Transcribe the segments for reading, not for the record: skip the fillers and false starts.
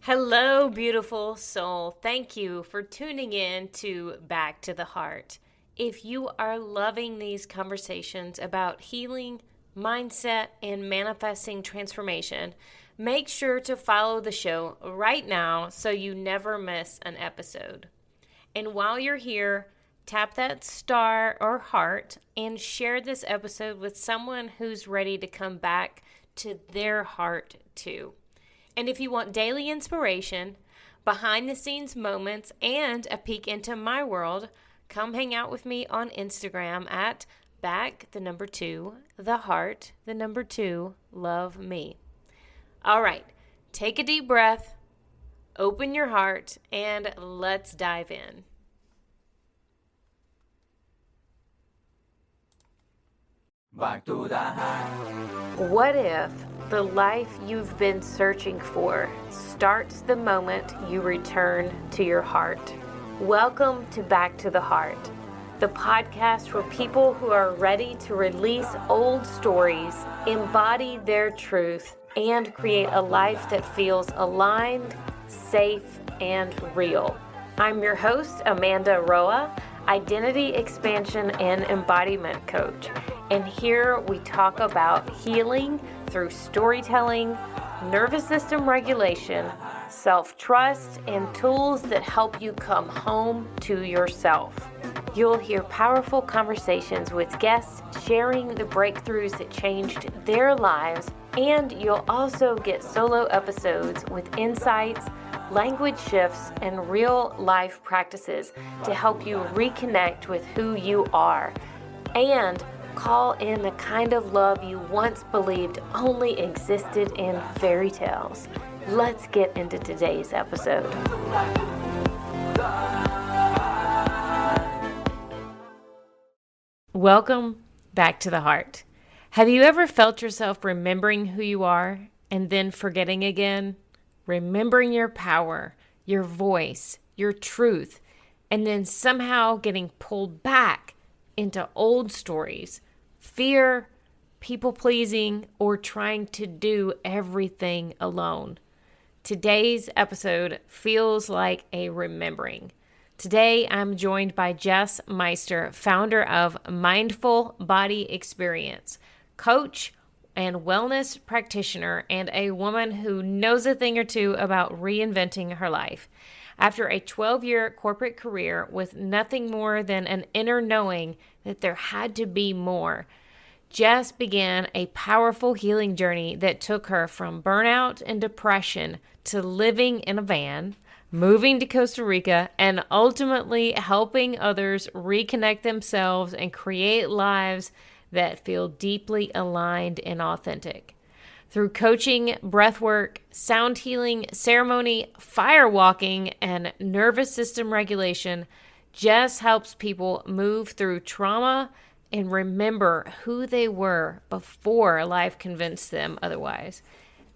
Hello, beautiful soul. Thank you for tuning in to Back to the Heart. If you are loving these conversations about healing, mindset, and manifesting transformation, make sure to follow the show right now so you never miss an episode. And while you're here, tap that star or heart and share this episode with someone who's ready to come back to their heart too. And if you want daily inspiration, behind the scenes moments, and a peek into my world, come hang out with me on Instagram at the heart, love me. All right, take a deep breath, open your heart, and let's dive in. Back to the heart. What if the life you've been searching for starts the moment you return to your heart? Welcome to Back to the Heart, the podcast for people who are ready to release old stories, embody their truth, and create a life that feels aligned, safe, and real. I'm your host, Amanda Roa, Identity Expansion and Embodiment Coach. And here we talk about healing through storytelling, nervous system regulation, self-trust, and tools that help you come home to yourself. You'll hear powerful conversations with guests sharing the breakthroughs that changed their lives, and you'll also get solo episodes with insights, language shifts, and real life practices to help you reconnect with who you are and call in the kind of love you once believed only existed in fairy tales. Let's get into today's episode. Welcome back to the heart. Have you ever felt yourself remembering who you are and then forgetting again? Remembering your power, your voice, your truth, and then somehow getting pulled back into old stories, fear, people-pleasing, or trying to do everything alone. Today's episode feels like a remembering. Today, I'm joined by Jess Meister, founder of Mindful Body Experience, coach and wellness practitioner, and a woman who knows a thing or two about reinventing her life. After a 12-year corporate career with nothing more than an inner knowing that there had to be more, Jess began a powerful healing journey that took her from burnout and depression to living in a van, moving to Costa Rica, and ultimately helping others reconnect themselves and create lives that feel deeply aligned and authentic. Through coaching, breathwork, sound healing, ceremony, firewalking, and nervous system regulation, Jess helps people move through trauma and remember who they were before life convinced them otherwise.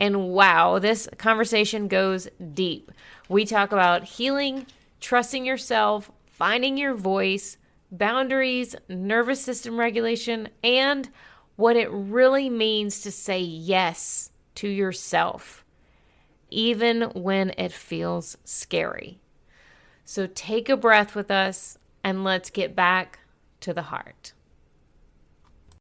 And wow, this conversation goes deep. We talk about healing, trusting yourself, finding your voice, boundaries, nervous system regulation, and what it really means to say yes to yourself, even when it feels scary. So take a breath with us and let's get back to the heart.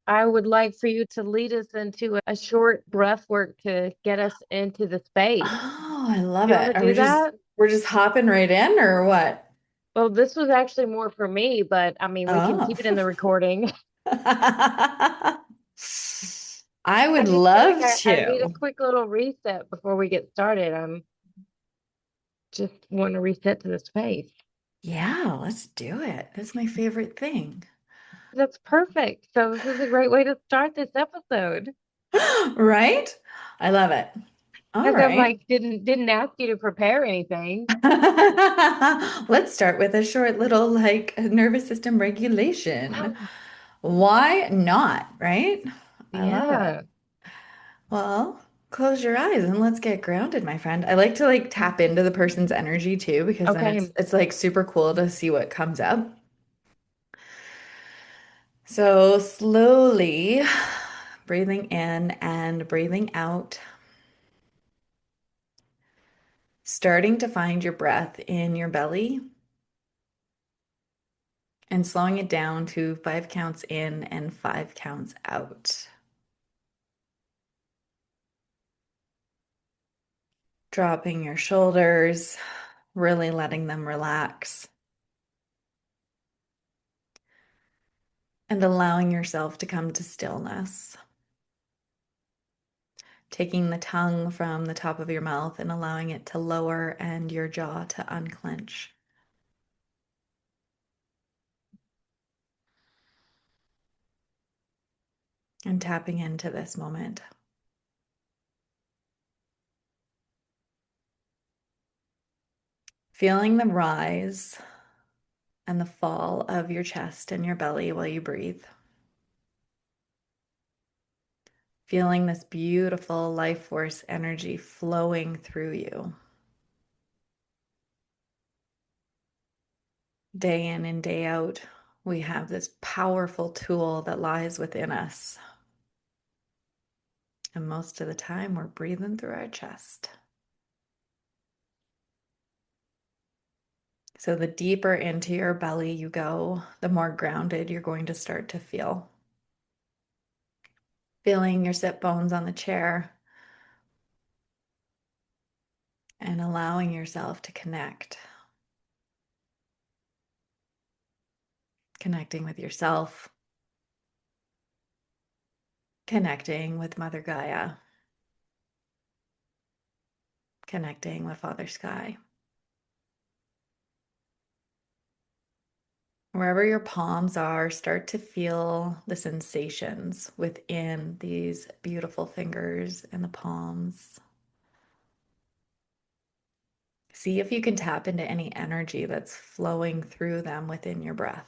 I would like for you to lead us into a short breath work to get us into the space. Oh, I love Do you want it. to do that? We're just hopping right in or what? Well, this was actually more for me, but I mean, we can Oh. keep it in the recording. I I would just feel like love I need a to. quick little reset before we get started. I'm just want to reset to the space. Yeah, let's do it. That's my favorite thing. That's perfect. So this is a great way to start this episode. Right? I love it. All Because I'm right. like, didn't ask you to prepare anything. Let's start with a short little nervous system regulation. Why not, right? I love it. Yeah. Well, close your eyes and let's get grounded, my friend. I like to tap into the person's energy too, because then Okay. it's like super cool to see what comes up. So slowly breathing in and breathing out. starting to find your breath in your belly and slowing it down to 5 counts in and 5 counts out. Dropping your shoulders, really letting them relax, and allowing yourself to come to stillness. Taking the tongue from the top of your mouth and allowing it to lower and your jaw to unclench. And tapping into this moment. Feeling the rise and the fall of your chest and your belly while you breathe. Feeling this beautiful life force energy flowing through you. Day in and day out, we have this powerful tool that lies within us. And most of the time, we're breathing through our chest. So the deeper into your belly you go, the more grounded you're going to start to feel. Feeling your sit bones on the chair and allowing yourself to connect. Connecting with yourself. Connecting with Mother Gaia. Connecting with Father Sky. Wherever your palms are, start to feel the sensations within these beautiful fingers and the palms. See if you can tap into any energy that's flowing through them within your breath.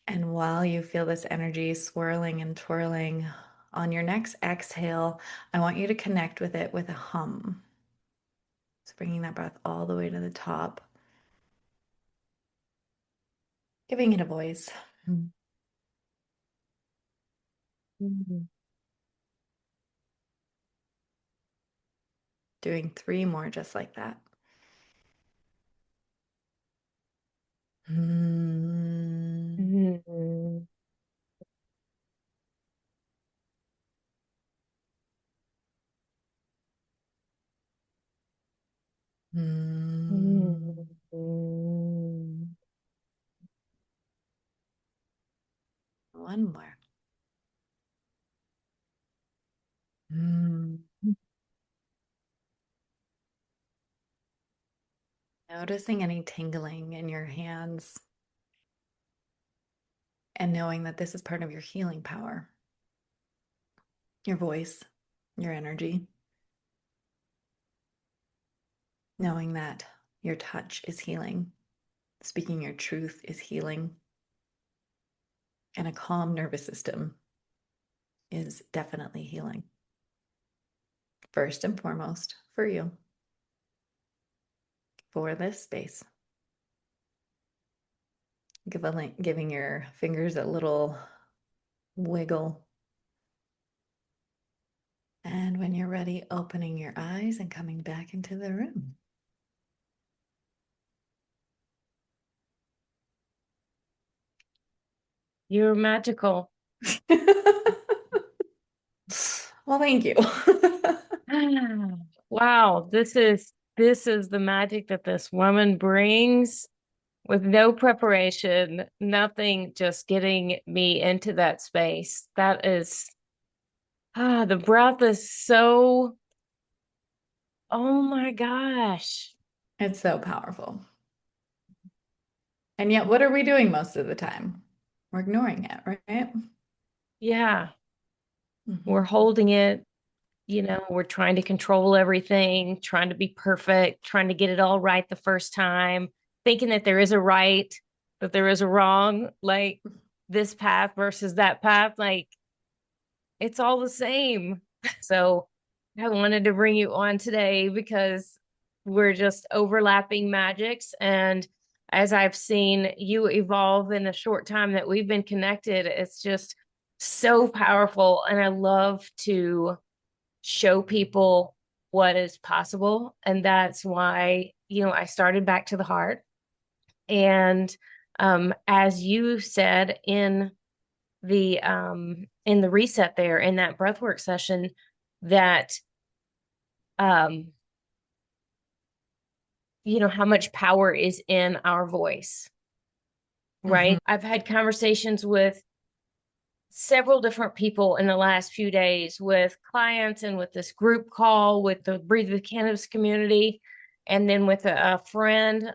And while you feel this energy swirling and twirling, on your next exhale, I want you to connect with it with a hum. So bringing that breath all the way to the top, giving it a voice. Doing 3 more just like that. One more. Noticing any tingling in your hands and knowing that this is part of your healing power, your voice, your energy, knowing that your touch is healing, speaking your truth is healing, and a calm nervous system is definitely healing. First and foremost, for you, for this space. Giving your fingers a little wiggle. And when you're ready, opening your eyes and coming back into the room. You're magical. Well, thank you. Wow, this is the magic that this woman brings with no preparation, nothing, just getting me into that space. That is the breath is so, oh my gosh. It's so powerful. And yet, what are we doing most of the time? We're ignoring it, right? Yeah. We're holding it, we're trying to control everything, trying to be perfect, trying to get it all right the first time, thinking that there is a right, that there is a wrong, like this path versus that path, like it's all the same. So I wanted to bring you on today because we're just overlapping magics. And as I've seen you evolve in the short time that we've been connected, it's just So powerful. And I love to show people what is possible. And that's why, I started Back to the Heart. And as you said in the reset there in that breathwork session, that um, how much power is in our voice, Mhm. right? I've had conversations with several different people in the last few days with clients and with this group call with the Breathe with Cannabis community, and then with a friend.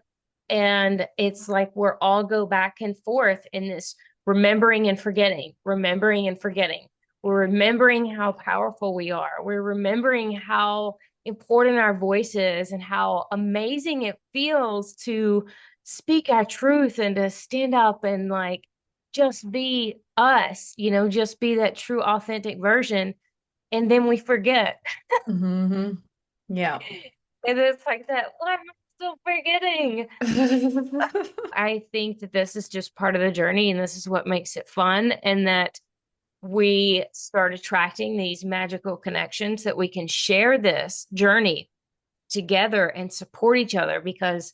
And it's like we're all go back and forth in this remembering and forgetting, remembering and forgetting. We're remembering how powerful we are. We're remembering how important our voice is and how amazing it feels to speak our truth and to stand up and like just be us, just be that true, authentic version. And then we forget. Mhm. Yeah. And it's like that, what am I still forgetting? I think that this is just part of the journey and this is what makes it fun. And that we start attracting these magical connections that we can share this journey together and support each other because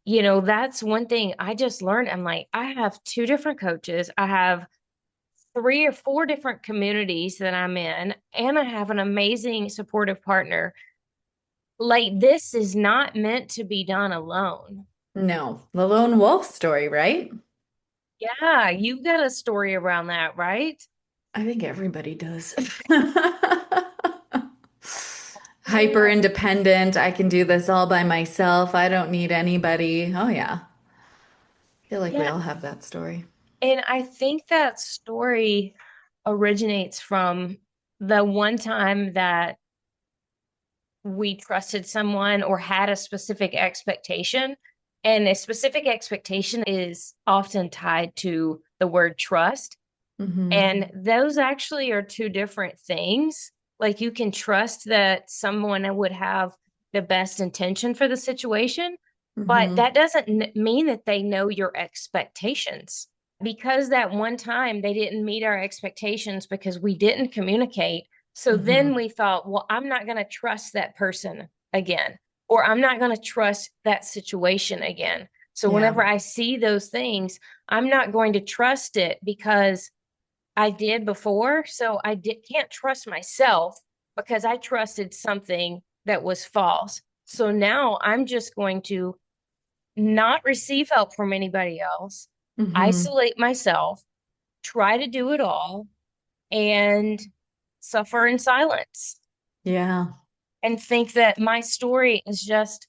that's one thing I just learned. I'm like, I have two different coaches. I have three or four different communities that I'm in, and I have an amazing supportive partner. Like, this is not meant to be done alone. No, the lone wolf story, right? Yeah, you've got a story around that, right? I think everybody does. Hyper Yeah. independent. I can do this all by myself. I don't need anybody. Oh, yeah. I feel like we Yeah. all have that story. And I think that story originates from the one time that we trusted someone or had a specific expectation. And a specific expectation is often tied to the word trust. Hmm. And those actually are two different things. Like you can trust that someone would have the best intention for the situation, but Hmm. that doesn't mean that they know your expectations. Because that one time they didn't meet our expectations because we didn't communicate. So then Hmm. we thought, well, I'm not going to trust that person again, or I'm not going to trust that situation again. So Yeah. whenever I see those things, I'm not going to trust it because I did before. So can't trust myself because I trusted something that was false. So now I'm just going to not receive help from anybody else, Hmm. isolate myself, try to do it all, and suffer in silence Yeah. and think that my story is just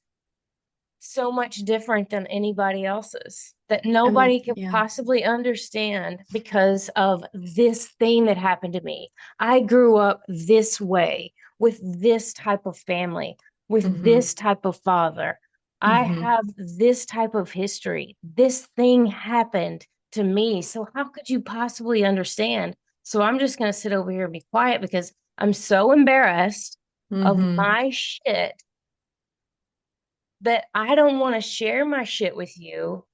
so much different than anybody else's that nobody could Yeah. possibly understand because of this thing that happened to me. I grew up this way with this type of family, with Hmm. this type of father. I Hmm. have this type of history. This thing happened to me. So, how could you possibly understand? So, I'm just going to sit over here and be quiet because I'm so embarrassed of Hmm. my shit that I don't want to share my shit with you.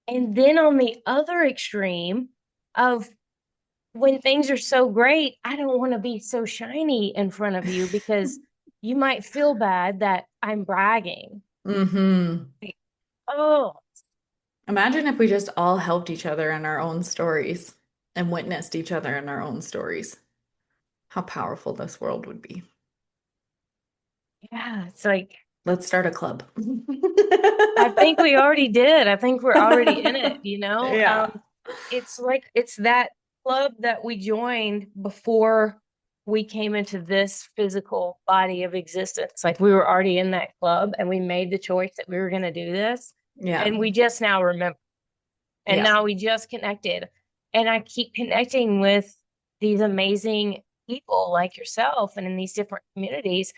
And then on the other extreme of when things are so great, I don't want to be so shiny in front of you because you might feel bad that I'm bragging. Hmm. Like, oh, Imagine if we just all helped each other in our own stories and witnessed each other in our own stories. How powerful this world would be. yeah, it's like Let's start a club. I think we already did. I think we're already in it. Yeah. It's like it's that club that we joined before we came into this physical body of existence. Like we were already in that club and we made the choice that we were going to do this. Yeah. And we just now remember. And Yeah. now we just connected. And I keep connecting with these amazing people like yourself and in these different communities.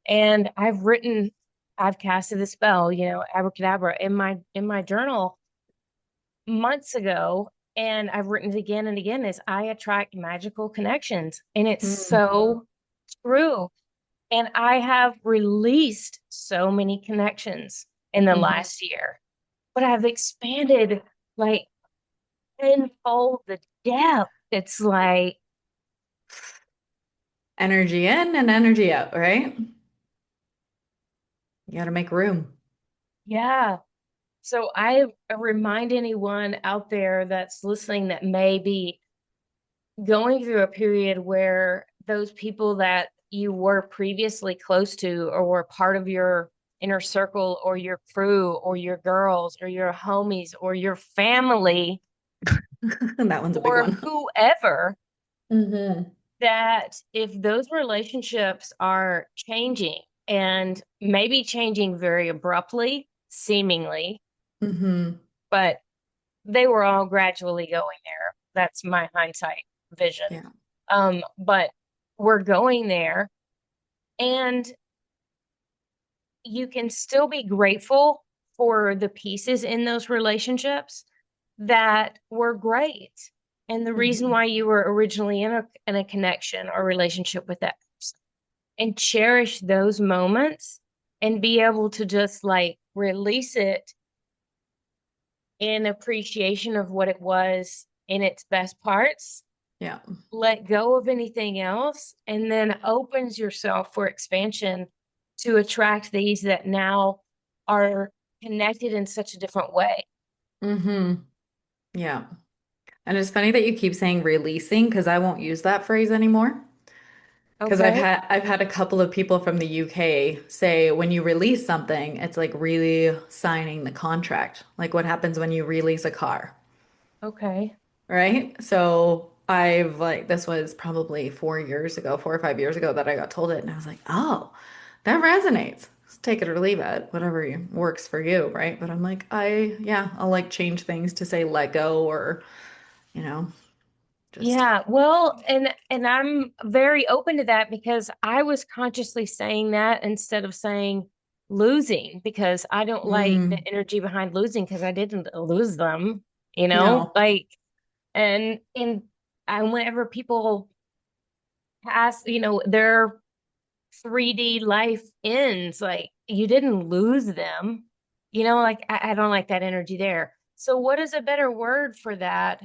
And I've casted the spell, abracadabra in my journal months ago. And I've written it again and again is I attract magical connections. And it's Mm. so true. And I have released so many connections in the Mhm. last year, but I've expanded like tenfold the depth. It's like, Energy in and energy out, right? You got to make room. yeah. So I remind anyone out there that's listening that may be going through a period where those people that you were previously close to or were part of your inner circle or your crew or your girls or your homies or your family That one's a big or one. whoever, Hmm. that if those relationships are changing and maybe changing very abruptly, seemingly, Hmm. but they were all gradually going there. That's my hindsight vision. Yeah. But we're going there, and you can still be grateful for the pieces in those relationships that were great. And the reason Hmm. why you were originally in a connection or relationship with that person, and cherish those moments and be able to just like release it in appreciation of what it was in its best parts, Yeah. let go of anything else, and then opens yourself for expansion to attract these that now are connected in such a different way. Hmm. Yeah. And it's funny that you keep saying releasing because I won't use that phrase anymore. Because Okay. I've had a couple of people from the UK say when you release something, it's like really signing the contract. Like what happens when you release a car, Okay. right? So I've like this was probably 4 years ago, 4 or 5 years ago that I got told it, and I was like, oh, that resonates. Just take it or leave it, whatever works for you, right? But I'm like, yeah, I'll like change things to say let go or, you know, just Yeah, well, and I'm very open to that because I was consciously saying that instead of saying losing, because I don't like the mm, energy behind losing because I didn't lose them, you know? no. Like, and whenever people pass, their 3D life ends, like you didn't lose them, like I don't like that energy there. So what is a better word for that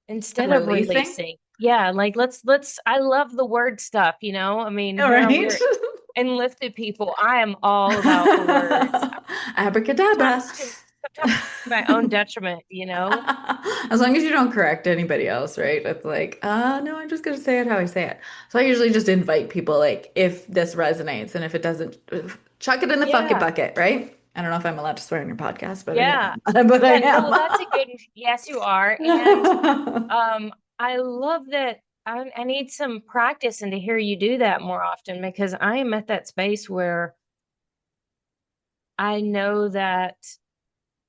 And instead of releasing, releasing? Yeah, like let's I love the word stuff, I mean, all here right. we're enlisted people. I am all about the words. Abracadabra. Sometimes to my own detriment. As long as you don't correct anybody else, right? It's like, no, I'm just gonna say it how I say it. So I usually just invite people, like, if this resonates and if it doesn't, chuck it in the fuck it Yeah. bucket, right? I don't know if I'm allowed to swear in your podcast, but I Yeah. am. But I Yeah, no, well, that's a am. good, yes, you are. And I love that. I need some practice and to hear you do that more often because I am at that space where I know that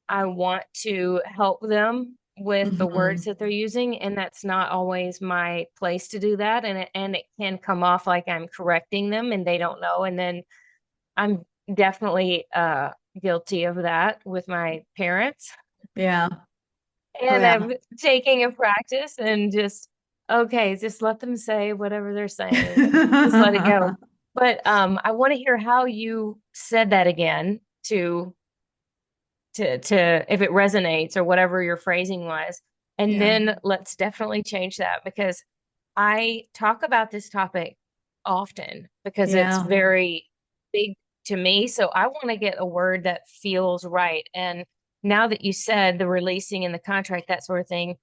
I want to help them with the words Mhm. that they're using, and that's not always my place to do that. And it can come off like I'm correcting them and they don't know. And then I'm definitely guilty of that with my parents. Yeah. Oh And yeah. I'm taking a practice and just, okay, just let them say whatever they're saying and just let it go. But I want to hear how you said that again to if it resonates or whatever your phrasing was. And Yeah. then let's definitely change that because I talk about this topic often because it's Yeah. very big to me. So I want to get a word that feels right. And now that you said the releasing and the contract, that sort of thing,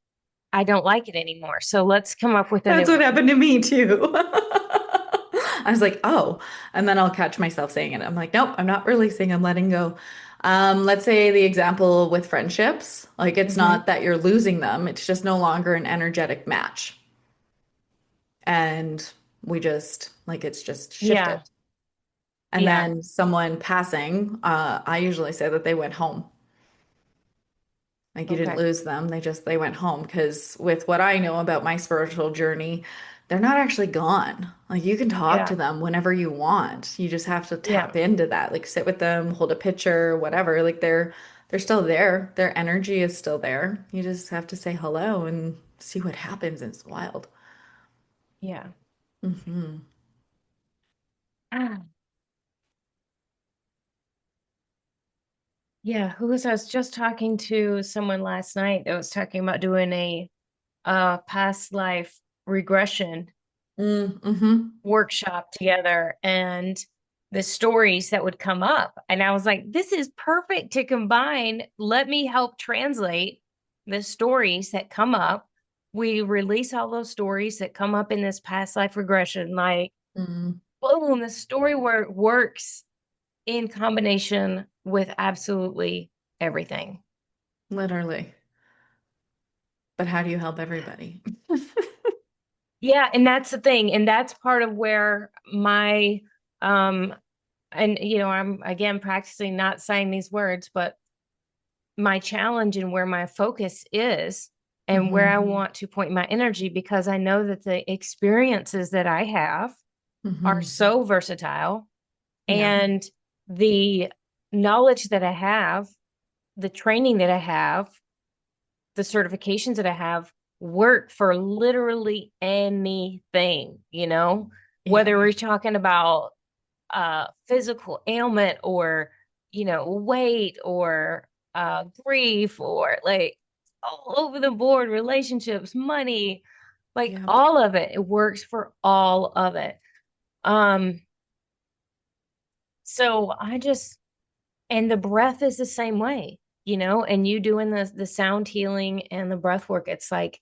I don't like it anymore. So let's come up with a That's new what one. happened to me too. I was like, oh, and then I'll catch myself saying it. I'm like, nope, I'm not releasing, I'm letting go. Let's say the example with friendships, like it's Hmm. not that you're losing them, it's just no longer an energetic match. And we just like it's just shifted. Yeah. And Yeah. then someone passing, I usually say that they went home. Like you didn't Okay. lose them. They went home because with what I know about my spiritual journey, they're not actually gone. Like you can talk to Yeah. them whenever you want. You just have to Yeah. tap into that. Like sit with them, hold a picture, whatever. Like they're still there. Their energy is still there. You just have to say hello and see what happens. It's wild. Yeah. Hmm. Ah, Yeah, who was I was just talking to someone last night that was talking about doing a past life regression Mm-hmm. workshop together and the stories that would come up. And I was like, this is perfect to combine. Let me help translate the stories that come up. We release all those stories that come up in this past life regression, like, Mm, boom, the story works in combination with absolutely everything. literally. But how do you help everybody? Yeah, and that's the thing. And that's part of where my um and I'm again practicing not saying these words, but my challenge and where my focus is and where I Mm-hmm. want to point my energy, because I know that the experiences that I have are Mm-hmm. so versatile, Yeah. and the knowledge that I have, the training that I have, the certifications that I have work for literally anything, Yeah. whether we're talking about physical ailment or, weight or grief or like all over the board, relationships, money, like Yep. all of it. It works for all of it. Um, so I just, and the breath is the same way, and you doing the sound healing and the breath work, it's like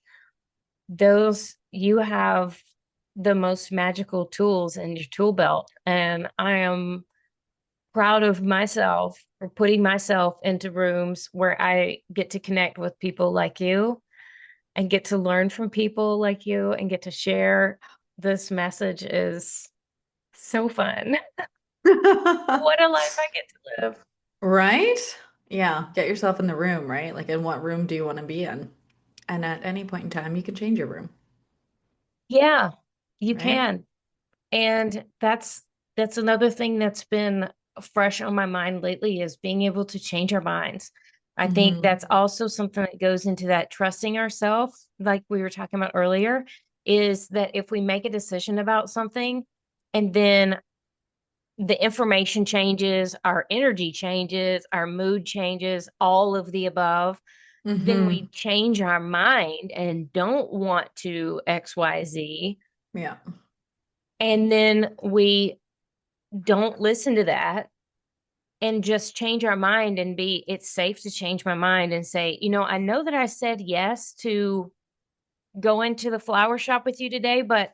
those you have the most magical tools in your tool belt. And I am proud of myself for putting myself into rooms where I get to connect with people like you and get to learn from people like you and get to share this message is so fun. What a life I get to live. Right? Yeah. Get yourself in the room, right? Like, in what room do you want to be in? And at any point in time, you can change your room, Yeah, you right? can. And that's another thing that's been fresh on my mind lately is being able to change our minds. I think Mm-hmm. that's also something that goes into that trusting ourselves, like we were talking about earlier, is that if we make a decision about something and then the information changes, our energy changes, our mood changes, all of the above, then we Mm-hmm. change our mind and don't want to XYZ. Yeah. And then we don't listen to that and just change our mind and be, it's safe to change my mind and say, I know that I said yes to go into the flower shop with you today, but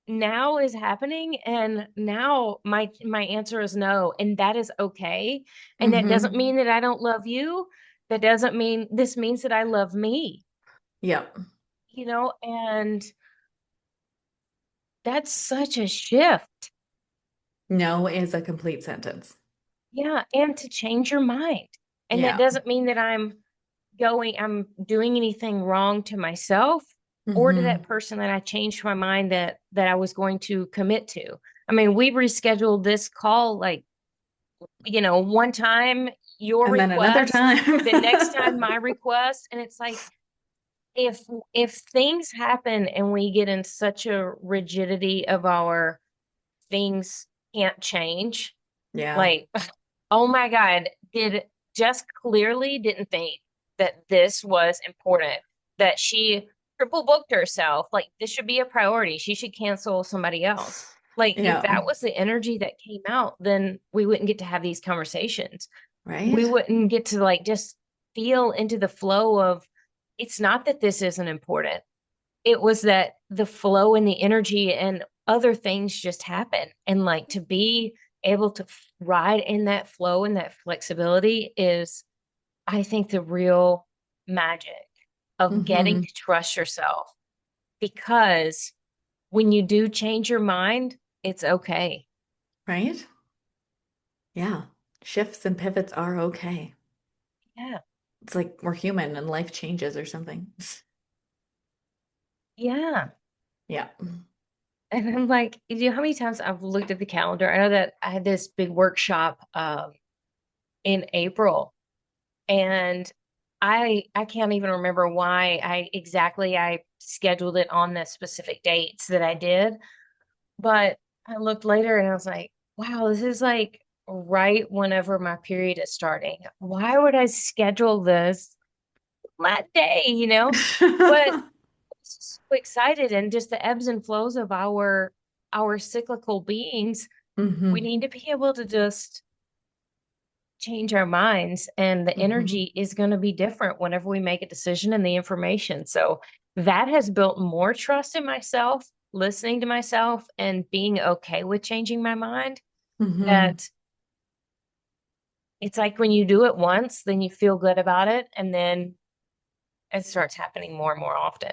now is happening and now my answer is no, and that is okay. And that doesn't Mm-hmm. mean that I don't love you. That doesn't mean, this means that I love me, Yep. and that's such a shift. No is a complete sentence. Yeah, and to change your mind. And that Yeah. doesn't mean that I'm doing anything wrong to myself or to Mm-hmm. that person that I changed my mind that I was going to commit to. I mean, we rescheduled this call like, one time your And then another request, time. the next time my request, and it's like if if things happen and we get in such a rigidity of our things can't change, Yeah. like, oh my God, did just clearly didn't think that this was important, that she triple booked herself. Like, this should be a priority. She should cancel somebody else. Like, if Yeah. that was the energy that came out, then we wouldn't get to have these conversations. We Right? wouldn't get to like just feel into the flow of it's not that this isn't important. It was that the flow and the energy and other things just happen. And like to be able to ride in that flow and that flexibility is, I think, the real magic of getting Mm-hmm. to trust yourself. Because when you do change your mind, it's okay. Right? Yeah. Shifts and pivots are okay. Yeah. It's like we're human and life changes or something. Yeah. Yeah. And I'm like, you know how many times I've looked at the calendar? I know that I had this big workshop in April, and I can't even remember why I scheduled it on the specific dates that I did. But I looked later and I was like, wow, this is like right whenever my period is starting. Why would I schedule this that day, But so excited, and just the ebbs and flows of our cyclical beings, we Hmm. need to be able to just change our minds, and the Hmm. energy is going to be different whenever we make a decision and the information. So that has built more trust in myself, listening to myself and being okay with changing my mind. Hmm. That it's like when you do it once, then you feel good about it, and then it starts happening more and more often.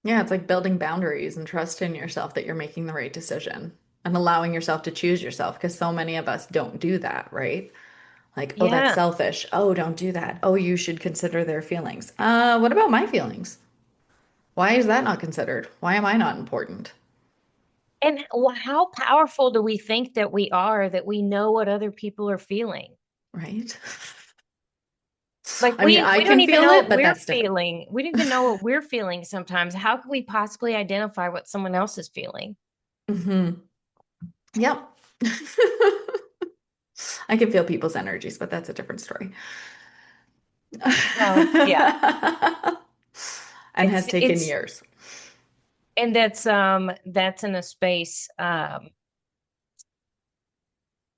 Yeah, it's like building boundaries and trust in yourself that you're making the right decision and allowing yourself to choose yourself because so many of us don't do that, right? Like, oh, that's Yeah. selfish. Oh, don't do that. Oh, you should consider their feelings. What about my feelings? Why is that not considered? Why am I not important? And how powerful do we think that we are, that we know what other people are feeling? Right? Like I mean, I we don't can even feel know it, what but we're that's different. feeling. We don't even know what we're feeling sometimes. How can we possibly identify what someone else is feeling? Hmm. Yep. I can feel people's energies, but that's a different story. Well, yeah. And has taken It's years. and that's in a space to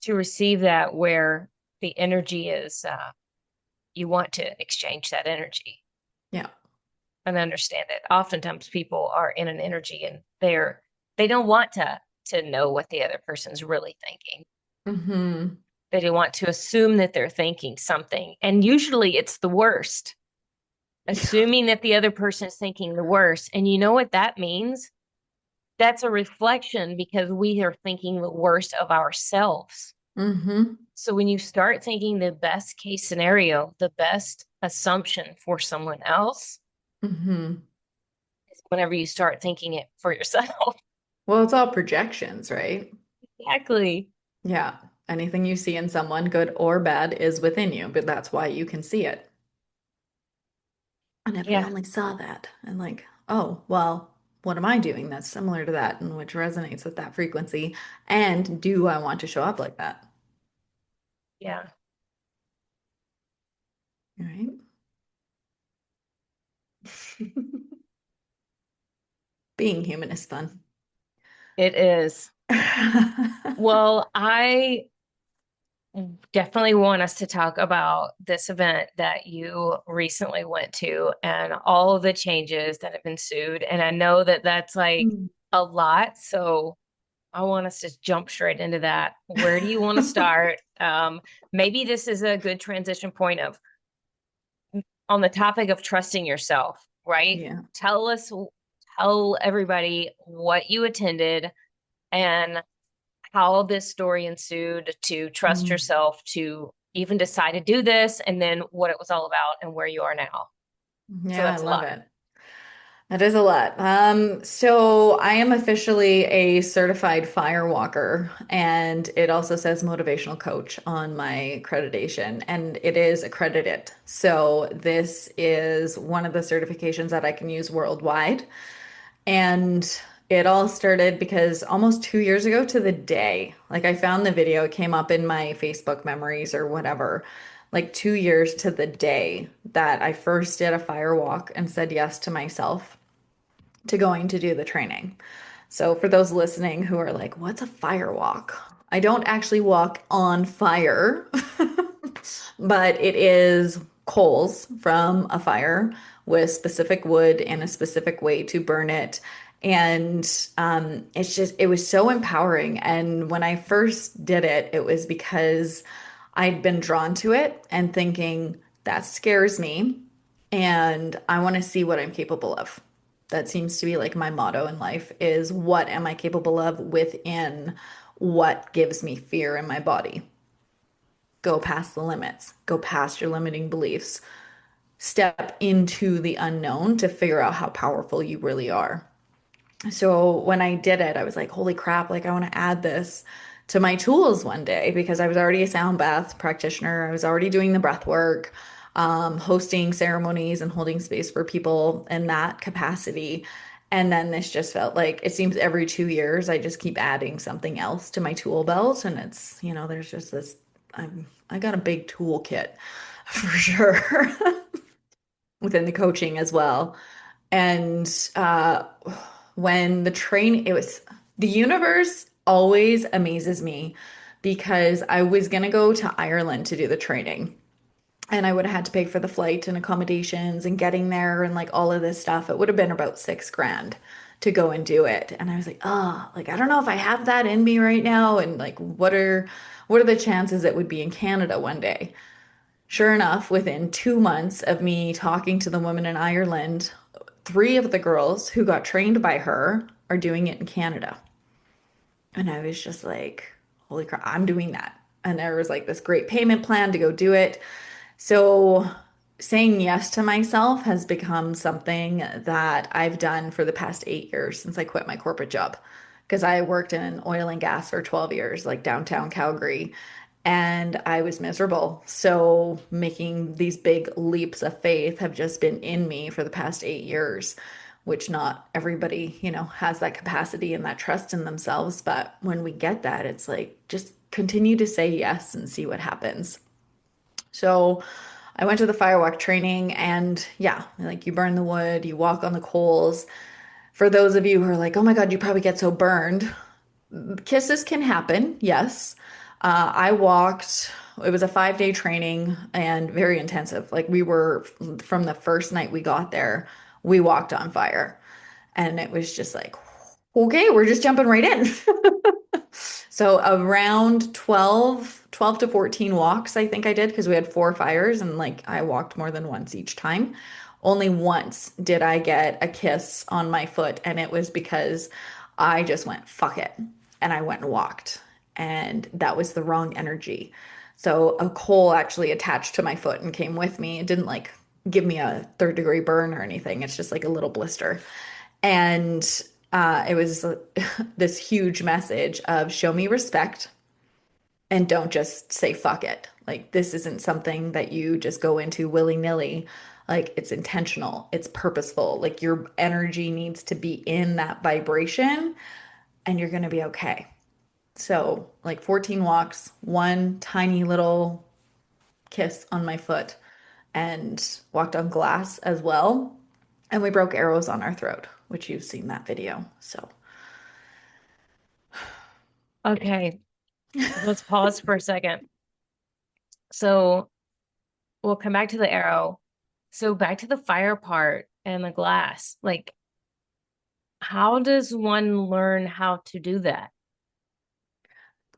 receive that where the energy is you want to exchange that energy Yeah. and understand it. Oftentimes people are in an energy and they don't want to know what the other person's really thinking. Hmm. They want to assume that they're thinking something. And usually it's the worst, Yeah. assuming that the other person is thinking the worst. And you know what that means? That's a reflection because we are thinking the worst of ourselves. Hmm. So when you start thinking the best case scenario, the best assumption for someone else, Hmm. is whenever you start thinking it for yourself. Well, it's all projections, right? Exactly. Yeah. Anything you see in someone, good or bad, is within you, but that's why you can see it. And if I Yeah. only saw that and like, oh, well, what am I doing that's similar to that and which resonates with that frequency? And do I want to show up like that? Yeah. Right? Being human is fun. It is. Well, I definitely want us to talk about this event that you recently went to and all of the changes that have ensued. And I know that that's like Mm. a lot. So I want us to jump straight into that. Where do you want to start? Maybe this is a good transition point of on the topic of trusting yourself, right? Yeah. Tell us, tell everybody what you attended and how this story ensued to trust Mm. yourself to even decide to do this, and then what it was all about and where you are now. So Yeah, I that's a love lot. it. That is a lot. So I am officially a certified firewalker, and it also says motivational coach on my accreditation, and it is accredited. So this is one of the certifications that I can use worldwide. And it all started because almost 2 years ago to the day, like I found the video, it came up in my Facebook memories or whatever, like 2 years to the day that I first did a fire walk and said yes to myself to going to do the training. So for those listening who are like, what's a fire walk? I don't actually walk on fire, but it is coals from a fire with specific wood and a specific way to burn it. And it was so empowering. And when I first did it, it was because I'd been drawn to it and thinking, that scares me. And I want to see what I'm capable of. That seems to be like my motto in life is what am I capable of within what gives me fear in my body? Go past the limits, go past your limiting beliefs, step into the unknown to figure out how powerful you really are. So when I did it, I was like, holy crap, like I want to add this to my tools one day because I was already a sound bath practitioner. I was already doing the breath work, hosting ceremonies and holding space for people in that capacity. And then this just felt like it seems every 2 years I just keep adding something else to my tool belt. And it's, there's just this I got a big toolkit for sure within the coaching as well. And when the train, it was the universe always amazes me because I was gonna go to Ireland to do the training. And I would have had to pay for the flight and accommodations and getting there and like all of this stuff. It would have been about 6 grand to go and do it. And I was like, oh, like I don't know if I have that in me right now. And like what are the chances it would be in Canada one day? Sure enough, within 2 months of me talking to the woman in Ireland, three of the girls who got trained by her are doing it in Canada. And I was just like, holy crap, I'm doing that. And there was like this great payment plan to go do it. So saying yes to myself has become something that I've done for the past 8 years since I quit my corporate job. Because I worked in oil and gas for 12 years, like downtown Calgary, and I was miserable. So making these big leaps of faith have just been in me for the past 8 years, which not everybody, has that capacity and that trust in themselves. But when we get that, it's like just continue to say yes and see what happens. So I went to the firewalk training and yeah, like you burn the wood, you walk on the coals. For those of you who are like, oh my God, you probably get so burned. Kisses can happen, yes. I walked, it was a 5 day training and very intensive. Like we were, from the first night we got there, we walked on fire. And it was just like, okay, we're just jumping right in. So around 12 to 14 walks, I think I did because we had 4 fires and like I walked more than once each time. Only once did I get a kiss on my foot, and it was because I just went, fuck it. And I went and walked. And that was the wrong energy. So a coal actually attached to my foot and came with me. It didn't like give me a 3rd-degree burn or anything. It's just like a little blister. And it was this huge message of show me respect and don't just say fuck it. Like, this isn't something that you just go into willy-nilly. Like, it's intentional, it's purposeful. Like, your energy needs to be in that vibration and you're going to be okay. So, like 14 walks, one tiny little kiss on my foot, and walked on glass as well. And we broke arrows on our throat, which you've seen that video. So, Okay, let's pause for a second. So we'll come back to the arrow. So back to the fire part and the glass. Like, how does one learn how to do that?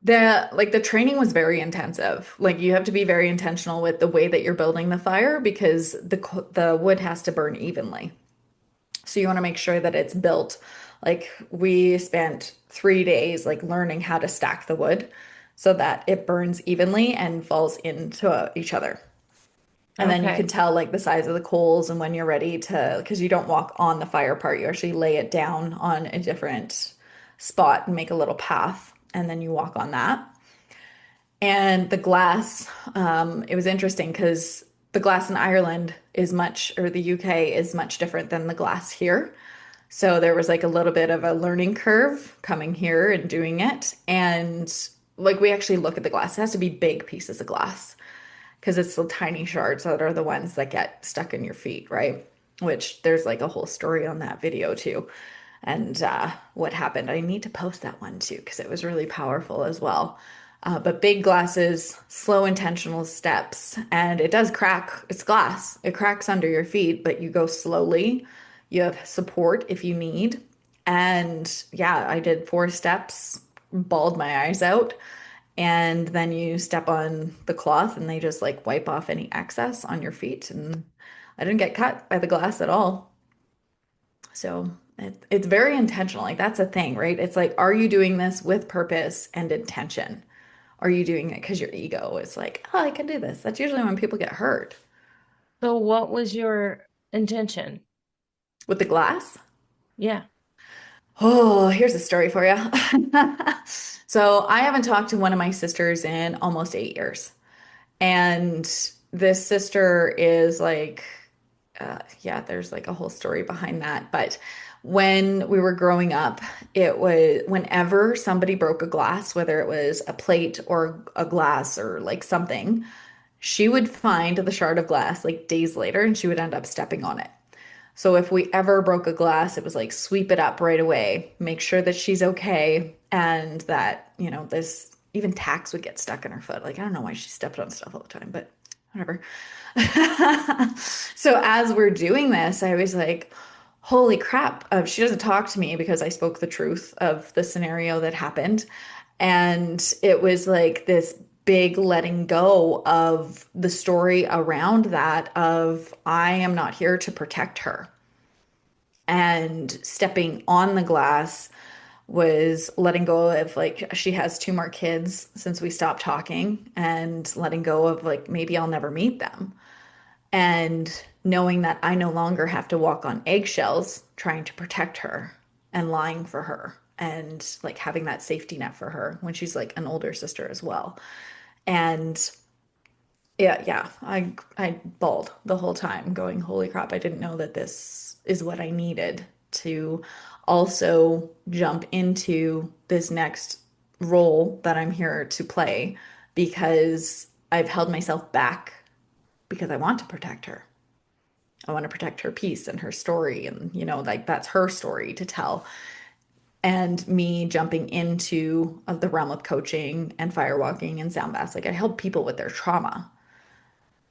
the training was very intensive. Like you have to be very intentional with the way that you're building the fire because the wood has to burn evenly. So you want to make sure that it's built. Like we spent 3 days like learning how to stack the wood so that it burns evenly and falls into each other. And then you can Okay. tell like the size of the coals and when you're ready to, because you don't walk on the fire part, you actually lay it down on a different spot and make a little path, and then you walk on that. And the glass, it was interesting because the glass in Ireland is much, or the UK is much different than the glass here. So there was like a little bit of a learning curve coming here and doing it. And like we actually look at the glass, it has to be big pieces of glass because it's the tiny shards that are the ones that get stuck in your feet, right? Which there's like a whole story on that video too. And what happened. I need to post that one too because it was really powerful as well. But big glasses, slow intentional steps, and it does crack. It's glass. It cracks under your feet, but you go slowly. You have support if you need. And yeah, I did 4 steps, bawled my eyes out, and then you step on the cloth and they just like wipe off any excess on your feet. And I didn't get cut by the glass at all. So it's very intentional. Like that's a thing, right? It's like, are you doing this with purpose and intention? Are you doing it because your ego is like, oh, I can do this? That's usually when people get hurt. So what was your intention? With the glass? Yeah. Oh, here's a story for you. So I haven't talked to one of my sisters in almost 8 years. And this sister is like yeah, there's like a whole story behind that. But when we were growing up, it was whenever somebody broke a glass, whether it was a plate or a glass or like something, she would find the shard of glass like days later and she would end up stepping on it. So if we ever broke a glass, it was like sweep it up right away, make sure that she's okay, and that, this even tacks would get stuck in her foot. Like, I don't know why she stepped on stuff all the time, but whatever. So as we're doing this, I was like, holy crap. She doesn't talk to me because I spoke the truth of the scenario that happened. And it was like this big letting go of the story around that of I am not here to protect her. And stepping on the glass was letting go of like she has two more kids since we stopped talking and letting go of like maybe I'll never meet them and knowing that I no longer have to walk on eggshells trying to protect her and lying for her and like having that safety net for her when she's like an older sister as well. And yeah, I bawled the whole time going, holy crap, I didn't know that this is what I needed to also jump into this next role that I'm here to play because I've held myself back because I want to protect her. I want to protect her peace and her story. And, like that's her story to tell. And me jumping into the realm of coaching and firewalking and sound baths, like I help people with their trauma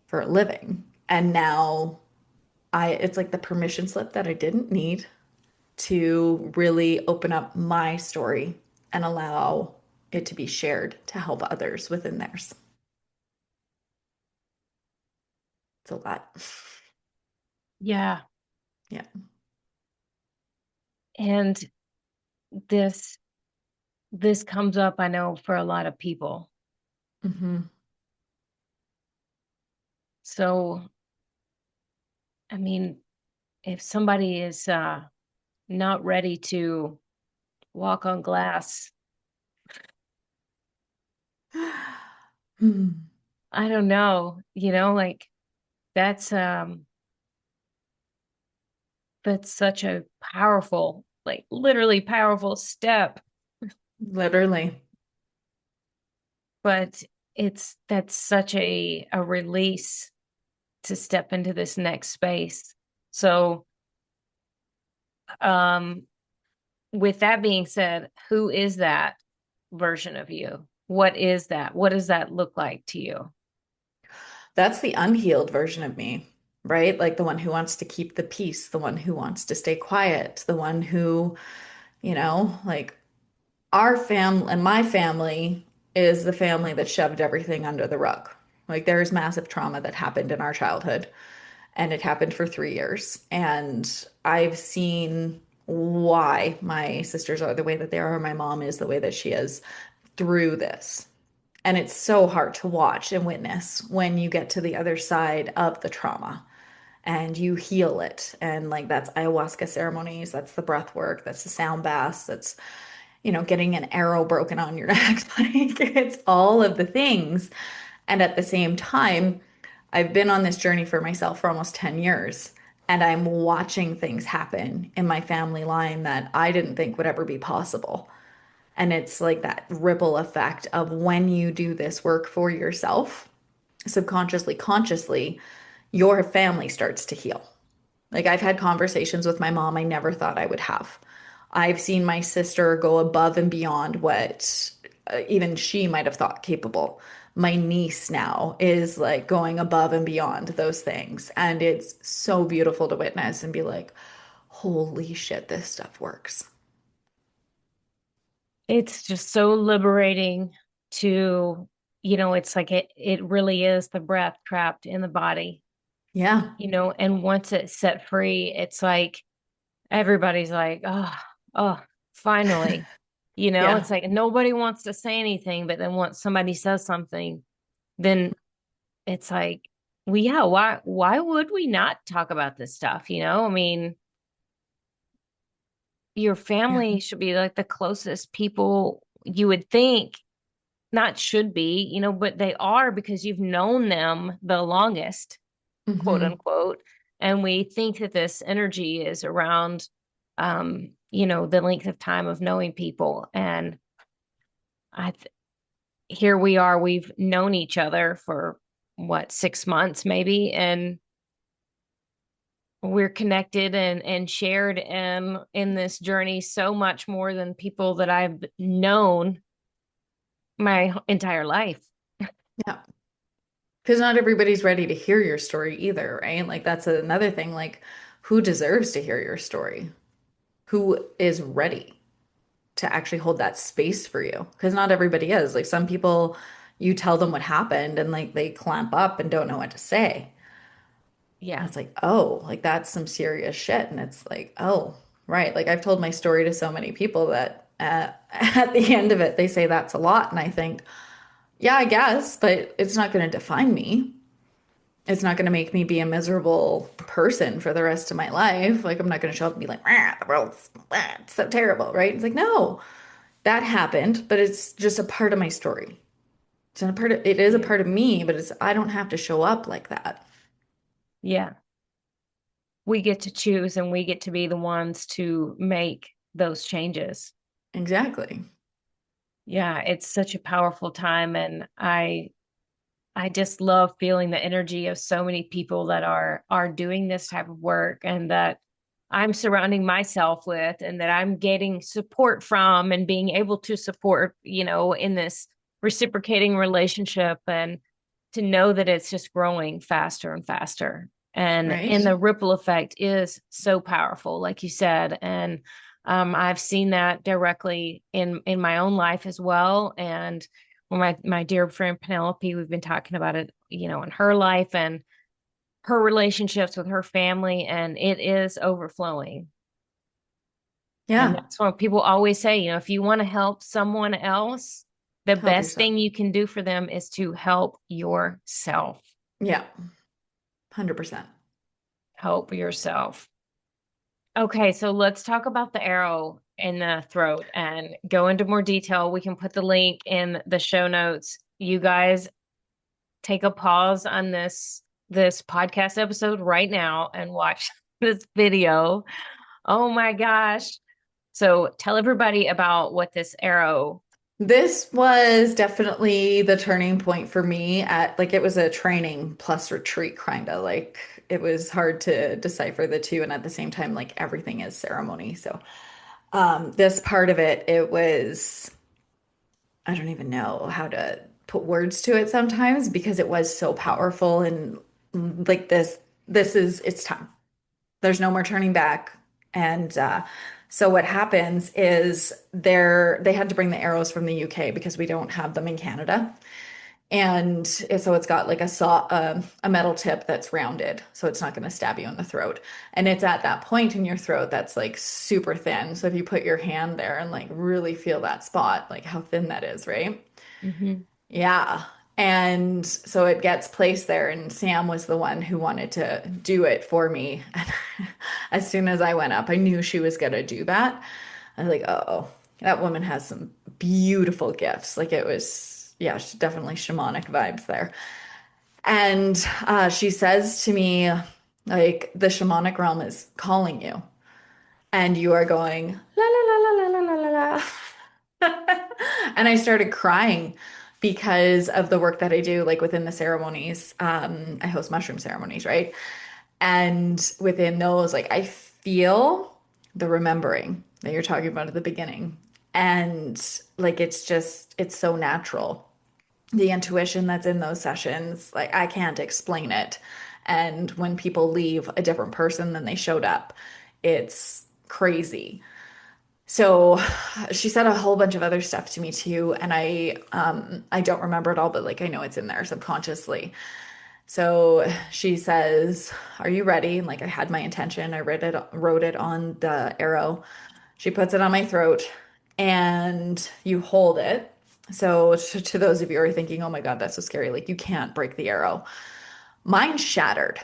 for a living. And now it's like the permission slip that I didn't need to really open up my story and allow it to be shared to help others within theirs. It's a lot. Yeah. Yeah. And this this comes up, I know, for a lot of people. Hmm. So, I mean, if somebody is not ready to walk on glass, Hmm. I don't know, like that's that's such a powerful, like literally powerful step, Literally. but that's such a release to step into this next space. So, um with that being said, who is that version of you? What is that? What does that look like to you? That's the unhealed version of me, right? Like the one who wants to keep the peace, the one who wants to stay quiet, the one who, like our family and my family is the family that shoved everything under the rug. Like there is massive trauma that happened in our childhood, and it happened for 3 years. And I've seen why my sisters are the way that they are, or my mom is the way that she is through this. And it's so hard to watch and witness when you get to the other side of the trauma and you heal it. And like that's ayahuasca ceremonies, that's the breath work, that's the sound baths, that's, getting an arrow broken on your neck. Like it's all of the things. And at the same time, I've been on this journey for myself for almost 10 years. And I'm watching things happen in my family line that I didn't think would ever be possible. And it's like that ripple effect of when you do this work for yourself, subconsciously, consciously, your family starts to heal. Like I've had conversations with my mom I never thought I would have. I've seen my sister go above and beyond what even she might have thought capable. My niece now is like going above and beyond those things. And it's so beautiful to witness and be like, holy shit, this stuff works. It's just so liberating to, it's like it really is the breath trapped in the body, Yeah. and once it's set free, it's like everybody's like, oh, finally. Yeah. It's like nobody wants to say anything, but then once somebody says something, then it's like, well, yeah, why would we not talk about this stuff? I mean, your Yeah. family should be like the closest people you would think, not should be, but they are because you've known them the longest, quote Hmm. unquote. And we think that this energy is around, the length of time of knowing people. And I, here we are, we've known each other for what, 6 months maybe, and we're connected and shared in this journey so much more than people that I've known my entire life. Yeah. Because not everybody's ready to hear your story either, right? Like that's another thing. Like, who deserves to hear your story? Who is ready to actually hold that space for you? Because not everybody is. Like some people, you tell them what happened and like they clamp up and don't know what to say. And Yeah. it's like, oh, like that's some serious shit. And it's like, oh, right. Like I've told my story to so many people that at the end of it, they say that's a lot. And I think, yeah, I guess, but it's not going to define me. It's not going to make me be a miserable person for the rest of my life. Like I'm not going to show up and be like, the world's it's so terrible, right? It's like, no, that happened, but it's just a part of my story. It's not a part of, it is a Yeah. part of me, but it's, I don't have to show up like that. Yeah. We get to choose and we get to be the ones to make those changes. Exactly. Yeah, it's such a powerful time, and I just love feeling the energy of so many people that are doing this type of work, and that I'm surrounding myself with, and that I'm getting support from and being able to support, in this reciprocating relationship, and to know that it's just growing faster and faster. And Right? the ripple effect is so powerful, like you said. And I've seen that directly in my own life as well. And well, my dear friend Penelope, we've been talking about it, in her life and her relationships with her family, and it is overflowing. And Yeah. that's what people always say, if you want to help someone else, the Help best yourself. thing you can do for them is to help yourself. Yeah. 100%. Help yourself. Okay, so let's talk about the arrow in the throat and go into more detail. We can put the link in the show notes. You guys take a pause on this podcast episode right now and watch this video. Oh my gosh. So tell everybody about what this arrow. This was definitely the turning point for me at like it was a training plus retreat kind of like it was hard to decipher the two and at the same time like everything is ceremony. So this part of it, it was I don't even know how to put words to it sometimes because it was so powerful and like this is it's time. There's no more turning back. And so what happens is they had to bring the arrows from the UK because we don't have them in Canada. And so it's got like a metal tip that's rounded, so it's not going to stab you in the throat. And it's at that point in your throat that's like super thin. So if you put your hand there and like really feel that spot, like how thin that is, right? Mhm. Yeah. And so it gets placed there, and Sam was the one who wanted to do it for me. And as soon as I went up, I knew she was going to do that. I was like, oh, that woman has some beautiful gifts. Like it was, yeah, definitely shamanic vibes there. And she says to me, like, the shamanic realm is calling you, and you are going, la la la la la la la la. And I started crying because of the work that I do, like within the ceremonies. I host mushroom ceremonies, right? And within those, like I feel the remembering that you're talking about at the beginning. And like it's so natural. The intuition that's in those sessions, like I can't explain it. And when people leave a different person than they showed up, it's crazy. So she said a whole bunch of other stuff to me too, and I don't remember it all, but like I know it's in there subconsciously. So she says, "Are you ready?" And like I had my intention, I wrote it on the arrow. She puts it on my throat, and you hold it. So to those of you who are thinking, "Oh my God, that's so scary," like you can't break the arrow. Mine shattered.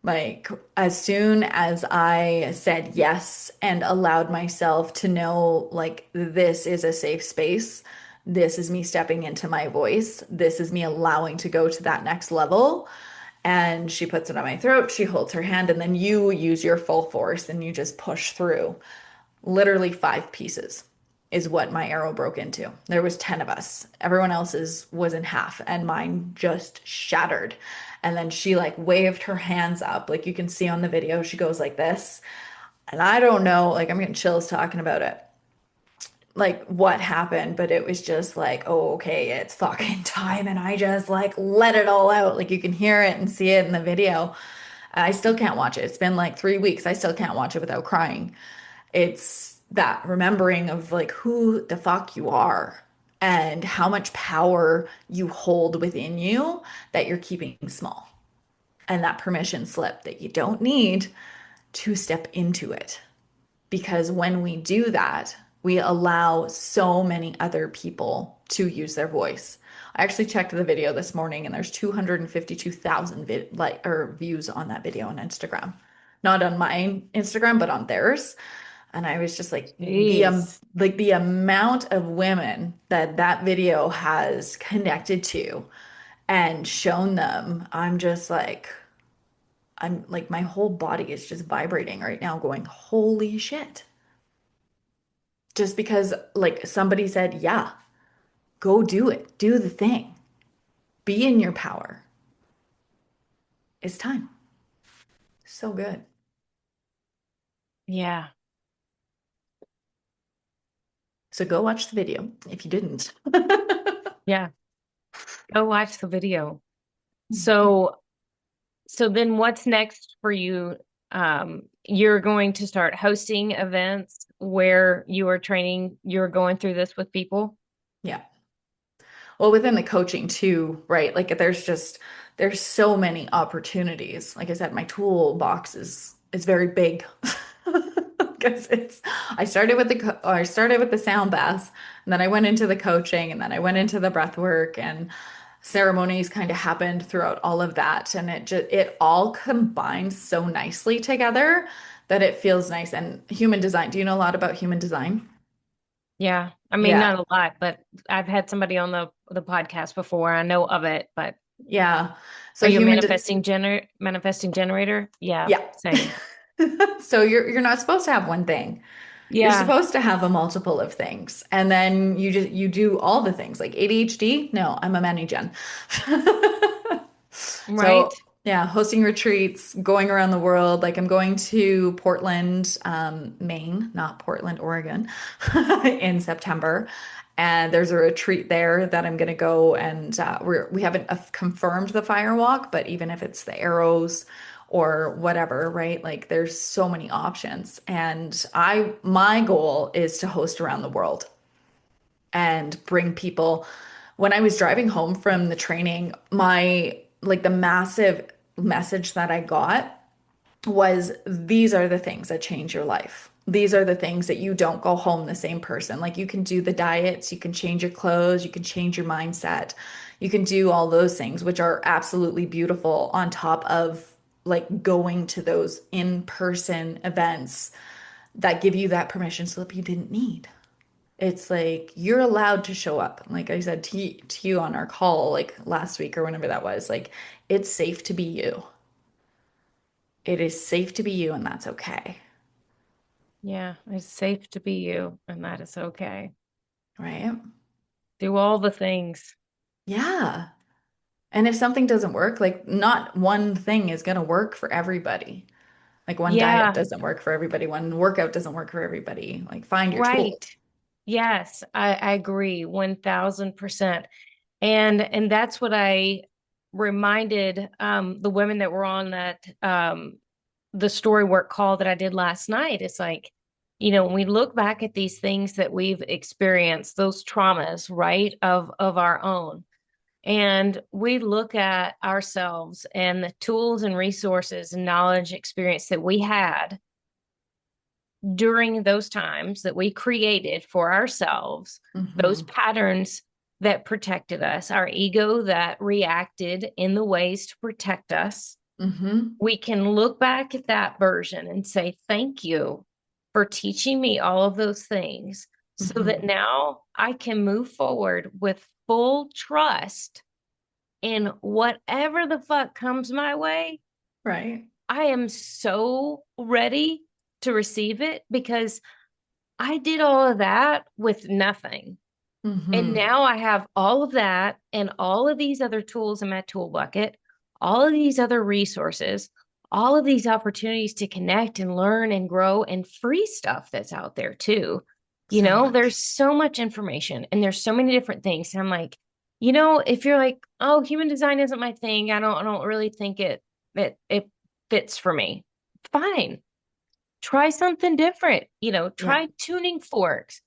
Like, as soon as I said yes and allowed myself to know, like, this is a safe space, this is me stepping into my voice, this is me allowing to go to that next level. And she puts it on my throat, she holds her hand, and then you use your full force and you just push through. Literally 5 pieces is what my arrow broke into. There was 10 of us. Everyone else's was in half and mine just shattered. And then she like waved her hands up, like you can see on the video, she goes like this. And I don't know, like I'm getting chills talking about it, like what happened, but it was just like, oh, okay, it's fucking time. And I just like let it all out. Like you can hear it and see it in the video. I still can't watch it. It's been like 3 weeks. I still can't watch it without crying. It's that remembering of like who the fuck you are and how much power you hold within you that you're keeping small. And that permission slip that you don't need to step into it. Because when we do that, we allow so many other people to use their voice. I actually checked the video this morning and there's 252,000 views on that video on Instagram. Not on my Instagram, but on theirs. And I was just like Jeez. the amount of women that that video has connected to and shown them, I'm like my whole body is just vibrating right now going, holy shit. Just because like somebody said, yeah, go do it, do the thing, be in your power. It's time. So good. Yeah. So go watch the video if you didn't. Yeah. Go watch the video. So, so then what's next for you? You're going to start hosting events where you are training, you're going through this with people. Yeah. Well, within the coaching too, right? Like there's so many opportunities. Like I said, my toolbox is very big. Because it's I started with the sound baths, and then I went into the coaching, and then I went into the breath work, and ceremonies kind of happened throughout all of that, and it all combines so nicely together that it feels nice. And human design, do you know a lot about human design? Yeah. I mean, Yeah. not a lot, but I've had somebody on the podcast before. I know of it, but Yeah. are So you a manifesting generator? Yeah, yeah. same. So you're not supposed to have one thing. You're Yeah, supposed to have a multiple of things. And then you do all the things. Like ADHD? No, I'm a manigen. right. So yeah, hosting retreats, going around the world. Like I'm going to Portland, Maine, not Portland, Oregon, in September. And there's a retreat there that I'm going to go, and we haven't confirmed the firewalk, but even if it's the arrows or whatever, right? Like there's so many options. And my goal is to host around the world and bring people. When I was driving home from the training, the massive message that I got was these are the things that change your life. These are the things that you don't go home the same person. Like you can do the diets, you can change your clothes, you can change your mindset, you can do all those things, which are absolutely beautiful on top of like going to those in-person events that give you that permission slip you didn't need. It's like you're allowed to show up. Like I said to you on our call, like last week or whenever that was, like it's safe to be you. It is safe to be you, and that's okay. Yeah, it's safe to be you, and that is okay. Right? Do all the things. Yeah. And if something doesn't work, like not one thing is going to work for everybody. Like one diet Yeah, doesn't work for everybody, one workout doesn't work for everybody. Like find your right. tools. Yes, I agree 1000%. And that's what I reminded the women that were on that the story work call that I did last night. It's like, when we look back at these things that we've experienced, those traumas, right, of our own, and we look at ourselves and the tools and resources and knowledge experience that we had during those times that we created for ourselves, those Hmm. patterns that protected us, our ego that reacted in the ways to protect us, Hmm. we can look back at that version and say, thank you for teaching me all of those things so that Hmm. now I can move forward with full trust and whatever the fuck comes my way, Right. I am so ready to receive it because I did all of that with nothing. And Mm-hmm. now I have all of that and all of these other tools in my tool bucket, all of these other resources, all of these opportunities to connect and learn and grow and free stuff that's out there too. So There's much. so much information and there's so many different things. And I'm like, if you're like, oh, human design isn't my thing, I don't really think it fits for me. Fine. Try something different. Yeah. Try tuning forks,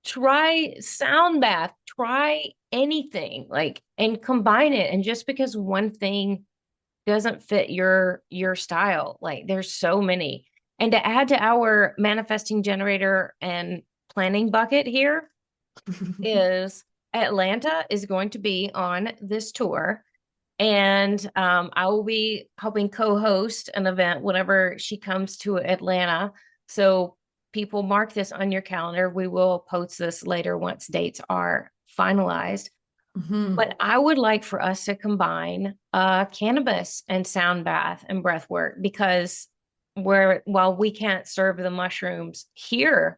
try sound bath, try anything, like, and combine it. And just because one thing doesn't fit your style, like, there's so many. And to add to our manifesting generator and planning bucket here is Atlanta is going to be on this tour. And I will be helping co-host an event whenever she comes to Atlanta. So people mark this on your calendar. We will post this later once dates are finalized. Hmm. But I would like for us to combine cannabis and sound bath and breath work, because while we can't serve the mushrooms here,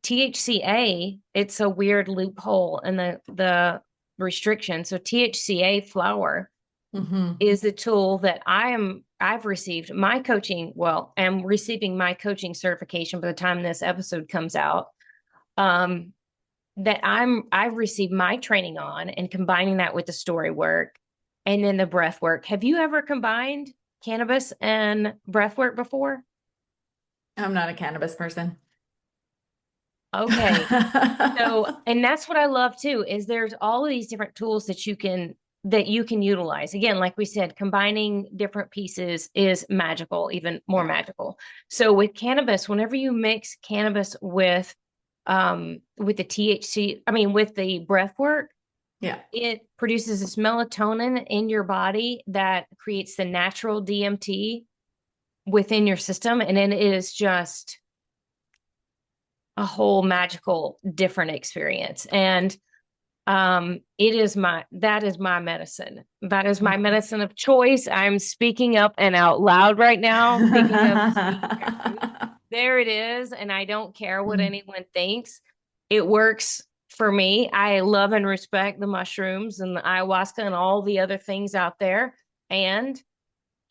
THCA, it's a weird loophole in the restriction. So THCA flower Hmm. is a tool that I've received my coaching, well, am receiving my coaching certification by the time this episode comes out. Um, that I've received my training on, and combining that with the story work and then the breath work. Have you ever combined cannabis and breath work before? I'm not a cannabis person. Okay. So, and that's what I love too, is there's all of these different tools that you can utilize. Again, like we said, combining different pieces is magical, even more Yeah. magical. So with cannabis, whenever you mix cannabis with the THC, I mean with the breath work, Yeah. it produces this melatonin in your body that creates the natural DMT within your system, and then it is just a whole magical different experience. And that is my medicine. That is my Mhm. medicine of choice. I'm speaking up and out loud right now. Speaking of speaking your truth, there it is. And I don't care what Mm. anyone thinks. It works for me. I love and respect the mushrooms and the ayahuasca and all the other things out there. And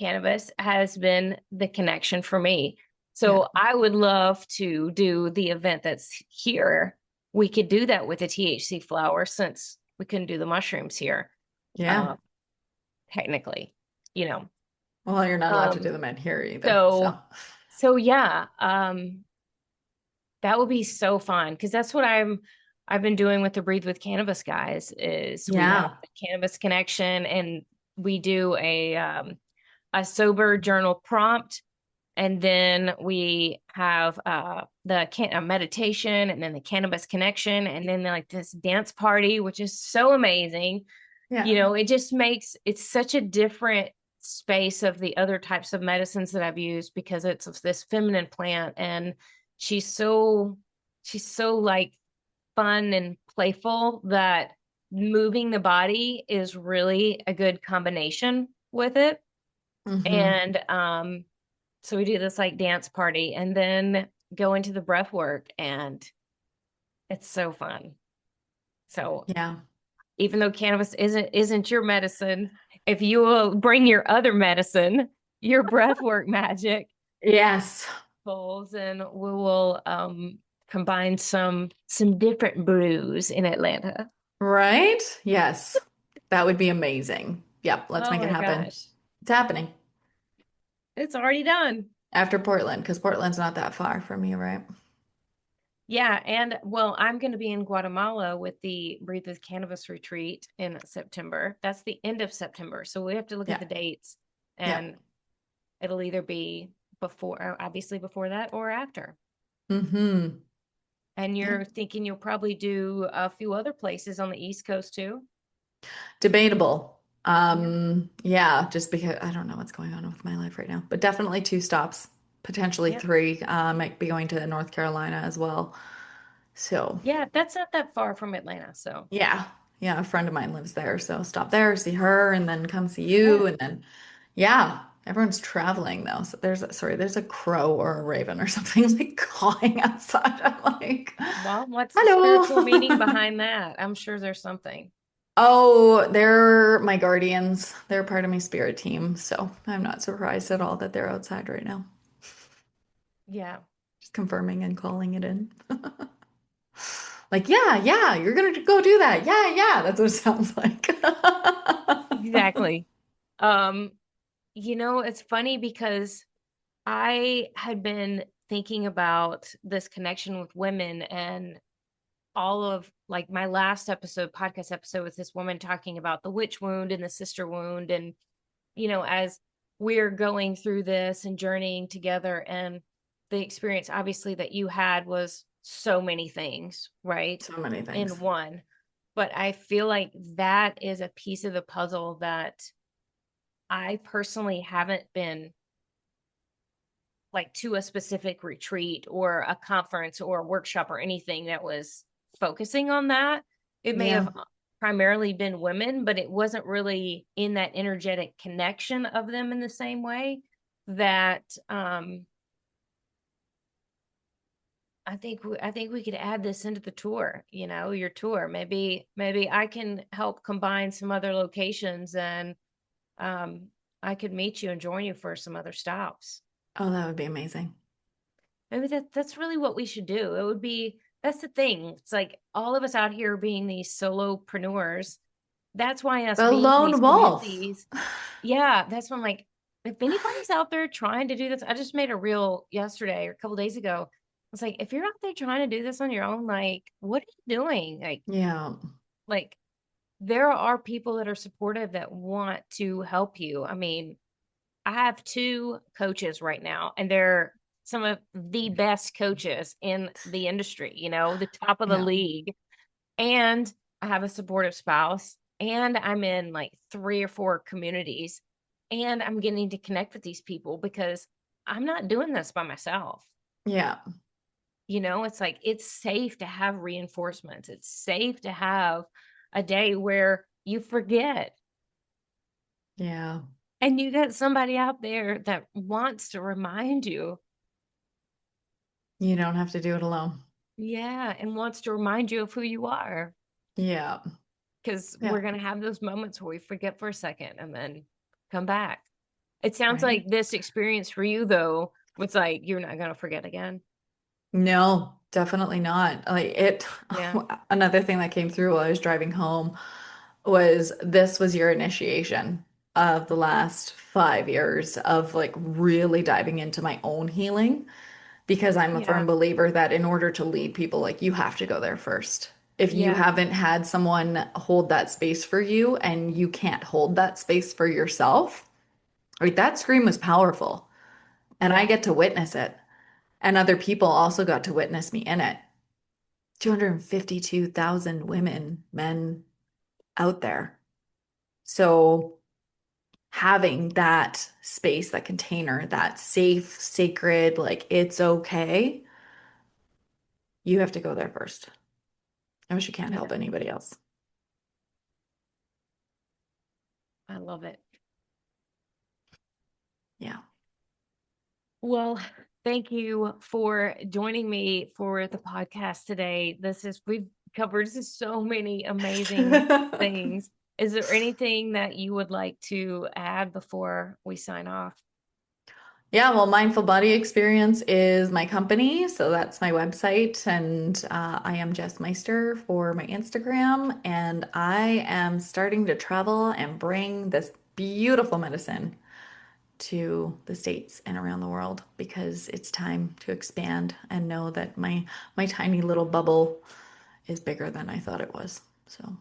cannabis has been the connection for me. Yeah. So I would love to do the event that's here. We could do that with the THC flower, since we couldn't do the mushrooms here, Yeah. uh, technically, you know. Well, you're not allowed to do Um, them in here either. So, so so yeah, that would be so fun, because that's what I've been doing with the Breathe with Cannabis guys. Is we have yeah. the cannabis connection, and we do a sober journal prompt, and then we have a meditation, and then the cannabis connection, and then like this dance party, which is so amazing. Yeah. It just makes it's such a different space of the other types of medicines that I've used, because it's this feminine plant, and she's so she's so like fun and playful, that moving the body is really a good combination with it. Hmm. And so we do this like dance party and then go into the breath work, and it's so fun. So Yeah. even though cannabis isn't your medicine, if you will bring your other medicine, your breath work magic Yes. bowls, and we will combine some different brews in Atlanta. Right? Yes. That would be amazing. Yep. Let's Oh make it my happen. gosh. It's happening It's already done. after Portland because Portland's not that far from me, right? Yeah, and well, I'm going to be in Guatemala with the Breathe with Cannabis retreat in September. That's the end of September. So we have to look at Yeah. the dates, Yep. and it'll either be before, obviously before that, or after. Hmm. And Yep. you're thinking you'll probably do a few other places on the East Coast too? Debatable. Yeah. Yeah, just because I don't know what's going on with my life right now, but definitely two stops, potentially Yeah. three. Might be going to North Carolina as well. So, Yeah, that's not that far from Atlanta. So, yeah. Yeah, a friend of mine lives there, so stop there, see her, and then come see you, Yeah. and then yeah, everyone's traveling though. So there's a crow or a raven or something like cawing outside. I'm like, Well, what's the spiritual meaning hello. behind that? I'm sure there's something. Oh, they're my guardians. They're part of my spirit team, so I'm not surprised at all that they're outside right now. Yeah, Just confirming and calling it in. Like, yeah, yeah, you're gonna go do that. Yeah, yeah, that's what it sounds like. exactly. Um, it's funny because I had been thinking about this connection with women and all of like my last podcast episode with this woman talking about the witch wound and the sister wound. And, as we're going through this and journeying together, and the experience obviously that you had was so many things, right? So many In things. one. But I feel like that is a piece of the puzzle that I personally haven't been like to a specific retreat or a conference or a workshop or anything that was focusing on that. It may Yeah. have primarily been women, but it wasn't really in that energetic connection of them in the same way that I think we could add this into the tour, your tour. Maybe I can help combine some other locations, and um I could meet you and join you for some other stops. Oh, that would be amazing. Maybe that's really what we should do. It would be That's the thing. It's like all of us out here being these solopreneurs. That's why us The being in lone these wolf. communities. Yeah, that's when I'm like, if anybody's out there trying to do this, I just made a reel yesterday or a couple days ago. It's like, if you're out there trying to do this on your own, like, what are you doing? Yeah. Like there are people that are supportive that want to help you. I mean, I have two coaches right now, and they're some of the best coaches in the industry, the top of the Yeah. league. And I have a supportive spouse, and I'm in like 3 or 4 communities, and I'm getting to connect with these people because I'm not doing this by myself. Yeah. It's like it's safe to have reinforcements. It's safe to have a day where you forget Yeah. and you got somebody out there that wants to remind you. You don't have to do it alone. Yeah, and wants to remind you of who you are. Yeah. Because Yeah. we're going to have those moments where we forget for a second and then come back. It sounds Right. like this experience for you, though, was like you're not going to forget again. No, definitely not. Like it, Yeah. another thing that came through while I was driving home was this was your initiation of the last 5 years of like really diving into my own healing because I'm a firm Yeah. believer that in order to lead people, like you have to go there first. If you Yeah. haven't had someone hold that space for you and you can't hold that space for yourself, like that scream was powerful and I Yeah. get to witness it. And other people also got to witness me in it. 252,000 women, men out there. So having that space, that container, that safe, sacred, like it's okay, you have to go there first. I wish you can't Yeah. help anybody else. I love it. Yeah. Well, thank you for joining me for the podcast today. We've covered so many amazing things. Is there anything that you would like to add before we sign off? Yeah, well, Mindful Body Experience is my company. So that's my website. And I am Jess Meister for my Instagram. And I am starting to travel and bring this beautiful medicine to the States and around the world because it's time to expand and know that my tiny little bubble is bigger than I thought it was. So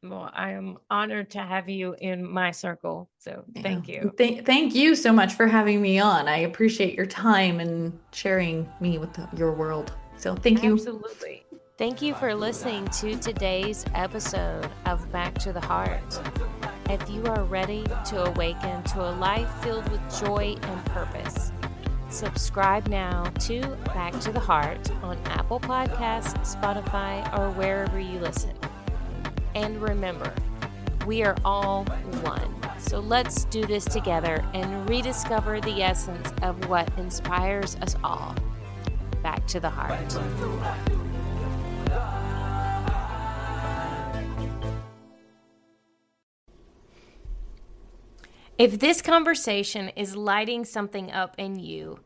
Well, I am honored to have you in my circle. So yeah. thank you. Thank you so much for having me on. I appreciate your time and sharing me with your world. So thank you. Absolutely. Thank you for listening to today's episode of Back to the Heart. If you are ready to awaken to a life filled with joy and purpose, subscribe now to Back to the Heart on Apple Podcasts, Spotify, or wherever you listen. And remember, we are all one. So let's do this together and rediscover the essence of what inspires us all. Back to the heart. If this conversation is lighting something up in you,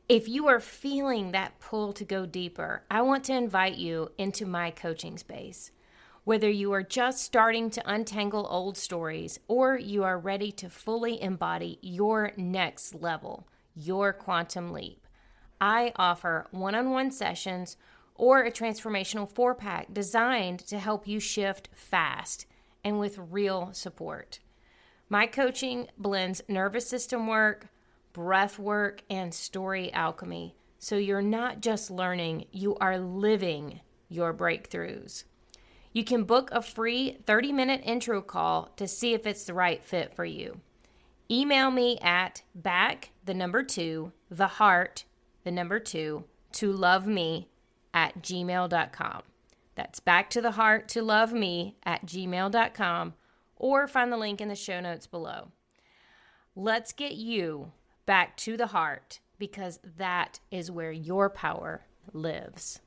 if you are feeling that pull to go deeper, I want to invite you into my coaching space. Whether you are just starting to untangle old stories or you are ready to fully embody your next level, your quantum leap, I offer one-on-one sessions or a transformational 4-pack designed to help you shift fast and with real support. My coaching blends nervous system work, breath work, and story alchemy. So you're not just learning, you are living your breakthroughs. You can book a free 30-minute intro call to see if it's the right fit for you. Email me at back2loveme@gmail.com. That's backtotheheart@gmail.com, or find the link in the show notes below. Let's get you back to the heart, because that is where your power lives.